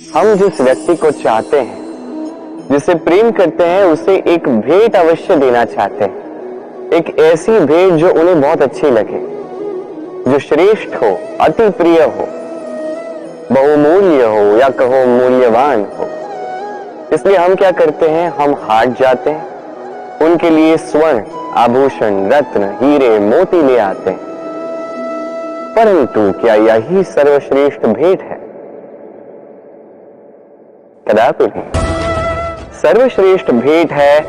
हम जिस व्यक्ति को चाहते हैं, जिसे प्रेम करते हैं, उसे एक भेंट अवश्य देना चाहते हैं। एक ऐसी भेंट जो उन्हें बहुत अच्छी लगे, जो श्रेष्ठ हो, अति प्रिय हो, बहुमूल्य हो या कहो मूल्यवान हो। इसलिए हम क्या करते हैं, हम हाट जाते हैं, उनके लिए स्वर्ण आभूषण, रत्न, हीरे, मोती ले आते हैं। परंतु क्या यही सर्वश्रेष्ठ भेंट है? कदापि नहीं। सर्वश्रेष्ठ भेंट है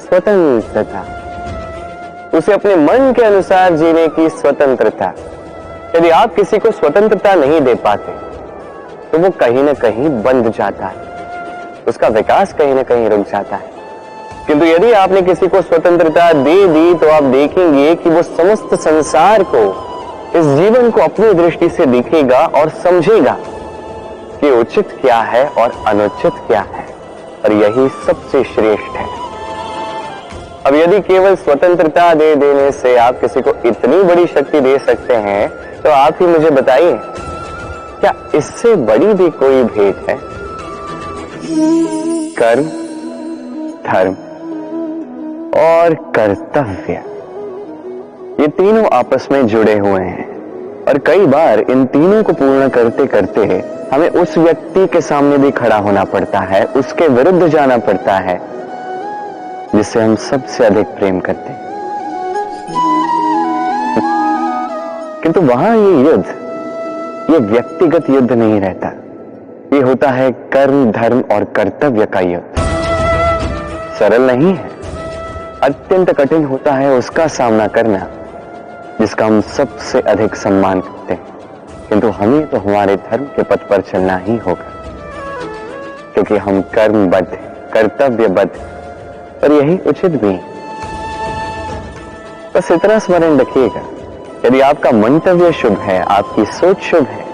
स्वतंत्रता, उसे अपने मन के अनुसार जीने की स्वतंत्रता। यदि आप किसी को स्वतंत्रता नहीं दे पाते तो वो कहीं ना कहीं बंध जाता है, उसका विकास कहीं ना कहीं रुक जाता है। किंतु यदि आपने किसी को स्वतंत्रता दे दी तो आप देखेंगे कि वो समस्त संसार को, इस जीवन को अपनी दृष्टि से देखेगा और समझेगा कि उचित क्या है और अनुचित क्या है, और यही सबसे श्रेष्ठ है। अब यदि केवल स्वतंत्रता दे देने से आप किसी को इतनी बड़ी शक्ति दे सकते हैं तो आप ही मुझे बताइए, क्या इससे बड़ी भी कोई भेंट है? कर्म, धर्म और कर्तव्य, ये तीनों आपस में जुड़े हुए हैं, और कई बार इन तीनों को पूर्ण करते करते हमें उस व्यक्ति के सामने भी खड़ा होना पड़ता है, उसके विरुद्ध जाना पड़ता है जिसे हम सबसे अधिक प्रेम करते हैं। किंतु वहां ये युद्ध, ये व्यक्तिगत युद्ध नहीं रहता, ये होता है कर्म, धर्म और कर्तव्य का युद्ध। सरल नहीं है, अत्यंत कठिन होता है उसका सामना करना जिसका हम सबसे अधिक सम्मान करते हैं। किंतु हमें तो हमारे धर्म के पथ पर चलना ही होगा, क्योंकि हम कर्मबद्ध, कर्तव्यबद्ध, और यही उचित भी है। बस इतना स्मरण रखिएगा, यदि आपका मंतव्य शुभ है, आपकी सोच शुभ है,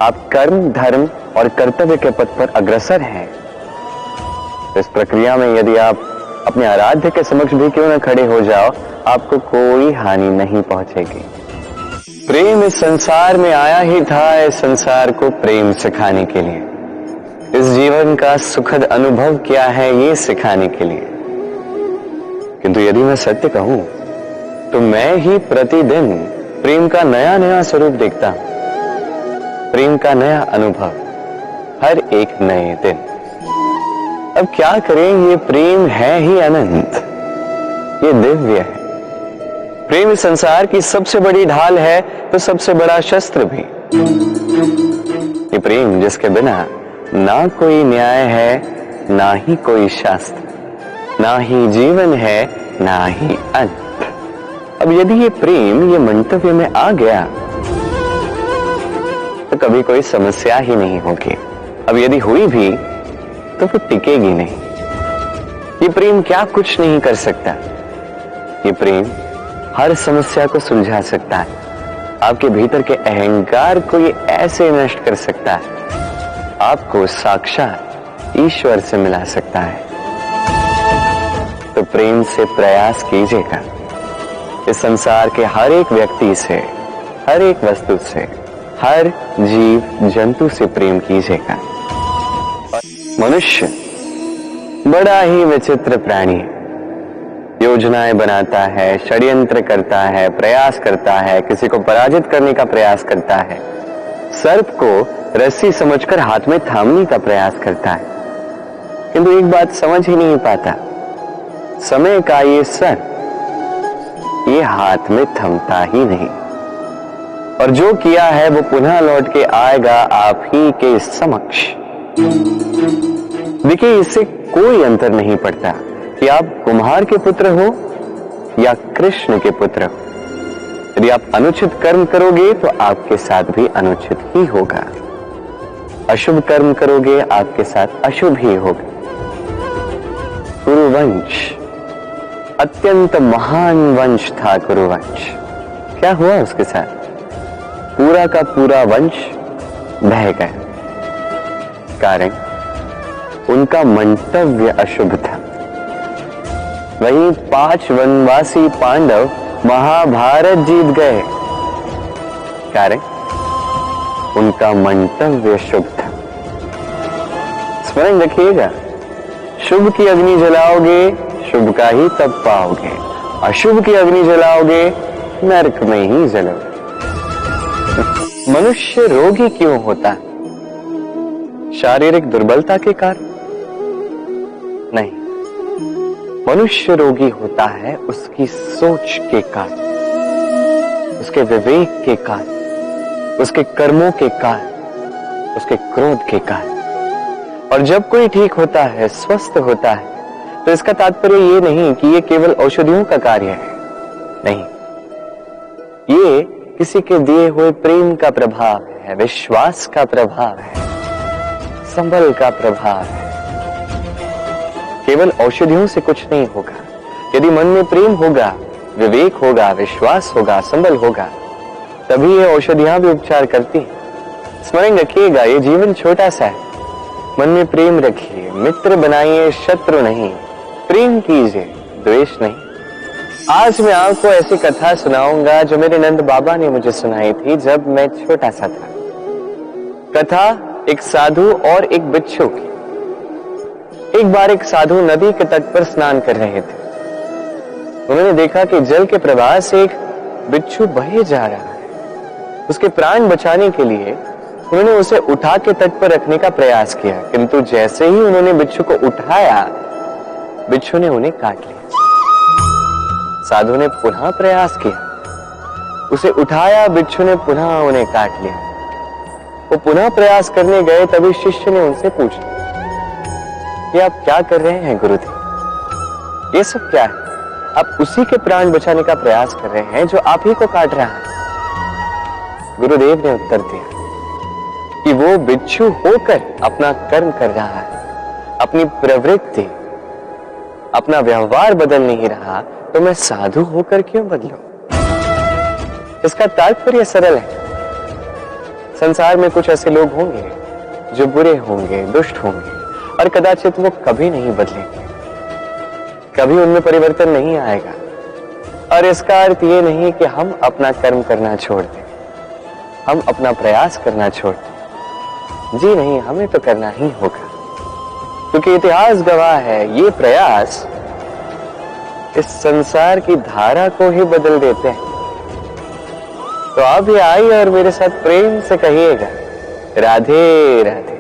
आप कर्म, धर्म और कर्तव्य के पथ पर अग्रसर हैं, तो इस प्रक्रिया में यदि आप अपने आराध्य के समक्ष भी क्यों न खड़े हो जाओ, आपको कोई हानि नहीं पहुंचेगी। प्रेम इस संसार में आया ही था इस संसार को प्रेम सिखाने के लिए, इस जीवन का सुखद अनुभव क्या है ये सिखाने के लिए। किंतु यदि मैं सत्य कहूं तो मैं ही प्रतिदिन प्रेम का नया नया स्वरूप देखता हूं, प्रेम का नया अनुभव हर एक नए दिन। अब क्या करें, ये प्रेम है ही अनंत, ये दिव्य है। प्रेम इस संसार की सबसे बड़ी ढाल है तो सबसे बड़ा शस्त्र भी। ये प्रेम जिसके बिना ना कोई न्याय है, ना ही कोई शास्त्र, ना ही जीवन है, ना ही अंत। अब यदि ये प्रेम ये मंतव्य में आ गया तो कभी कोई समस्या ही नहीं होगी। अब यदि हुई भी तो वो टिकेगी नहीं। ये प्रेम क्या कुछ नहीं कर सकता, ये प्रेम हर समस्या को सुलझा सकता है, आपके भीतर के अहंकार को ये ऐसे नष्ट कर सकता है, आपको साक्षात ईश्वर से मिला सकता है। तो प्रेम से प्रयास कीजिएगा, इस संसार के हर एक व्यक्ति से, हर एक वस्तु से, हर जीव जंतु से प्रेम कीजिएगा। मनुष्य बड़ा ही विचित्र प्राणी है, योजनाएं बनाता है, षड्यंत्र करता है, प्रयास करता है, किसी को पराजित करने का प्रयास करता है, सर्प को रस्सी समझकर हाथ में थामने का प्रयास करता है। किंतु एक बात समझ ही नहीं पाता, समय का ये सर्प ये हाथ में थमता ही नहीं, और जो किया है वो पुनः लौट के आएगा आप ही के समक्ष। देखिए, इससे कोई अंतर नहीं पड़ता कि आप कुम्हार के पुत्र हो या कृष्ण के पुत्र हो। यदि आप अनुचित कर्म करोगे तो आपके साथ भी अनुचित ही होगा, अशुभ कर्म करोगे आपके साथ अशुभ ही होगा। कुरुवंश अत्यंत महान वंश था, कुरुवंश। क्या हुआ उसके साथ? पूरा का पूरा वंश बह गया। कारण उनका मंतव्य अशुभ था। वहीं 5 वनवासी पांडव महाभारत जीत गए। कारण उनका मंतव्य शुभ था। स्मरण रखिएगा, शुभ की अग्नि जलाओगे शुभ का ही तप पाओगे, अशुभ की अग्नि जलाओगे नरक में ही जलोगे। मनुष्य रोगी क्यों होता है? शारीरिक दुर्बलता के कारण नहीं, मनुष्य रोगी होता है उसकी सोच के कारण, उसके विवेक के कारण, उसके कर्मों के कारण, उसके क्रोध के कारण। और जब कोई ठीक होता है, स्वस्थ होता है, तो इसका तात्पर्य ये नहीं कि ये केवल औषधियों का कार्य है, नहीं, ये किसी के दिए हुए प्रेम का प्रभाव है, विश्वास का प्रभाव है, संबल का प्रभाव है। केवल औषधियों से कुछ नहीं होगा। यदि मन में प्रेम होगा, विवेक होगा, विश्वास होगा, संबल होगा, तभी ये औषधियां भी उपचार करती हैं। स्मरण रखिएगा, ये जीवन छोटा सा है। मन में प्रेम रखिए, मित्र बनाइए, शत्रु नहीं। प्रेम कीजिए, द्वेष नहीं। आज मैं आपको ऐसी कथा सुनाऊंगा जो मेरे नंद बाबा ने मुझे सुनाई थी जब मैं छोटा सा था। कथा एक साधु और एक बिच्छू की। एक बार एक साधु नदी के तट पर स्नान कर रहे थे। उन्होंने देखा कि जल के प्रवाह से एक बिच्छू बहे जा रहा है। उसके प्राण बचाने के लिए उन्होंने उसे उठा के तट पर रखने का प्रयास किया, किंतु जैसे ही उन्होंने बिच्छू को उठाया, बिच्छू ने उन्हें काट लिया। साधु ने पुनः प्रयास किया, उसे उठाया, बिच्छू ने पुनः उन्हें काट लिया। वो पुनः प्रयास करने गए, तभी शिष्य ने उनसे पूछा, ये आप क्या कर रहे हैं गुरुदेव? ये सब क्या है? आप उसी के प्राण बचाने का प्रयास कर रहे हैं जो आप ही को काट रहा है। गुरुदेव ने उत्तर दिया कि वो बिच्छू होकर अपना कर्म कर रहा है, अपनी प्रवृत्ति, अपना व्यवहार बदल नहीं रहा, तो मैं साधु होकर क्यों बदलूं? इसका तात्पर्य सरल है। संसार में कुछ ऐसे लोग होंगे जो बुरे होंगे, दुष्ट होंगे, और कदाचित वो कभी नहीं बदलेंगे, कभी उनमें परिवर्तन नहीं आएगा। और इसका अर्थ ये नहीं कि हम अपना कर्म करना छोड़ दें, हम अपना प्रयास करना छोड़ दें। जी नहीं, हमें तो करना ही होगा, क्योंकि इतिहास गवाह है, ये प्रयास इस संसार की धारा को ही बदल देते हैं। तो आप भी आइए और मेरे साथ प्रेम से कहिएगा, राधे राधे।